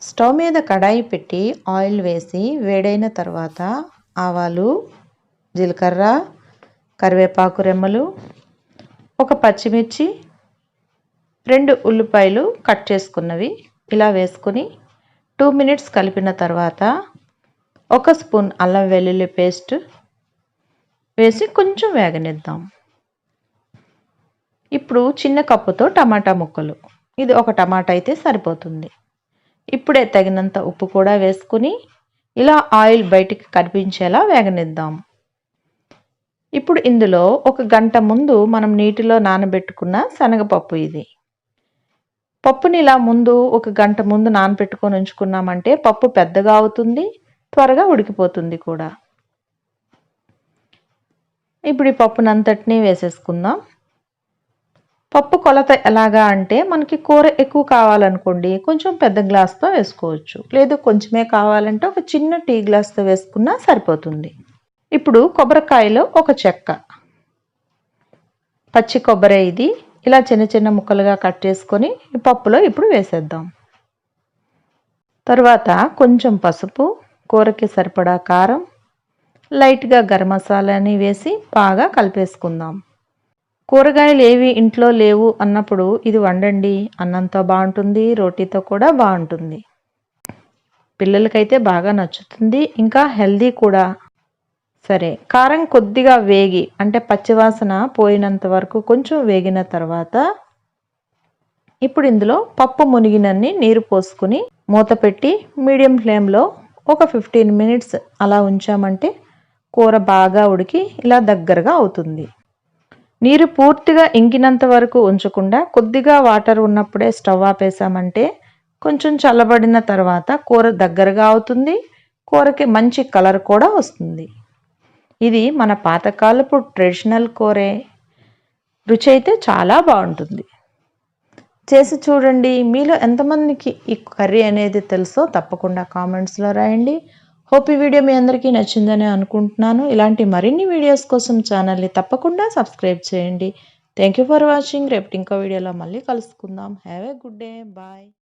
Stove మీద కడాయి పెట్టి oil వేసి వేడైన తర్వాత ఆవాలు, జీలకర్ర, కరివేపాకు రెమ్మలు, ఒక పచ్చిమిర్చి, 2 ఉల్లిపాయలు కట్ చేసుకున్నవి ఇలా వేసుకొని 2 మినిట్స్ కలిపిన తర్వాత 1 స్పూన్ అల్లం వెల్లుల్లి పేస్ట్ వేసి కొంచెం వేగనిద్దాం. ఇప్పుడు చిన్న కప్పుతో టమాటా ముక్కలు, ఇది ఒక టమాటా అయితే సరిపోతుంది. ఇప్పుడే తగినంత ఉప్పు కూడా వేసుకుని ఇలా ఆయిల్ బయటికి కనిపించేలా వేగనిద్దాం. ఇప్పుడు ఇందులో 1 గంట ముందు మనం నీటిలో నానబెట్టుకున్న శనగపప్పు ఇది. పప్పుని ఇలా ముందు 1 గంట ముందు నానబెట్టుకొని ఉంచుకున్నామంటే పప్పు పెద్దగా అవుతుంది, త్వరగా ఉడికిపోతుంది కూడా. ఇప్పుడు ఈ పప్పునంతటినీ వేసేసుకుందాం. పప్పు కొలత ఎలాగా అంటే మనకి కూర ఎక్కువ కావాలనుకోండి కొంచెం పెద్ద గ్లాస్తో వేసుకోవచ్చు, లేదు కొంచెమే కావాలంటే ఒక చిన్న టీ గ్లాస్తో వేసుకున్నా సరిపోతుంది. ఇప్పుడు కొబ్బరికాయలో 1 చెక్క, పచ్చి కొబ్బరి ఇది ఇలా చిన్న చిన్న ముక్కలుగా కట్ చేసుకొని ఈ పప్పులో ఇప్పుడు వేసేద్దాం. తర్వాత కొంచెం పసుపు, కూరకి సరిపడా కారం, లైట్గా గరం మసాలాని వేసి బాగా కలిపేసుకుందాం. కూరగాయలు ఏవి ఇంట్లో లేవు అన్నప్పుడు ఇది వండండి, అన్నంతో బాగుంటుంది, రోటీతో కూడా బాగుంటుంది. పిల్లలకైతే బాగా నచ్చుతుంది, ఇంకా హెల్దీ కూడా. సరే, కారం కొద్దిగా వేగి అంటే పచ్చివాసన పోయినంత వరకు కొంచెం వేగిన తర్వాత ఇప్పుడు ఇందులో పప్పు మునిగినన్ని నీరు పోసుకుని మూత పెట్టి మీడియం ఫ్లేమ్లో ఒక 15 మినిట్స్ అలా ఉంచామంటే కూర బాగా ఉడికి ఇలా దగ్గరగా అవుతుంది. నీరు పూర్తిగా ఇంకినంత వరకు ఉంచకుండా కొద్దిగా వాటర్ ఉన్నప్పుడే స్టవ్ ఆపేసామంటే కొంచెం చల్లబడిన తర్వాత కూర దగ్గరగా అవుతుంది, కూరకి మంచి కలర్ కూడా వస్తుంది. ఇది మన పాతకాలపు ట్రెడిషనల్ కూరే, రుచి అయితే చాలా బాగుంటుంది. చేసి చూడండి. మీలో ఎంతమందికి ఈ కర్రీ అనేది తెలుసో తప్పకుండా కామెంట్స్లో రాయండి. హోప్ ఈ వీడియో మీ అందరికీ నచ్చిందని అనుకుంటున్నాను. ఇలాంటి మరిన్ని వీడియోస్ కోసం ఛానల్ని తప్పకుండా సబ్స్క్రైబ్ చేయండి. Thank you for watching. రేపు ఇంకో వీడియోలో మళ్ళీ కలుసుకుందాం. Have a good day. Bye.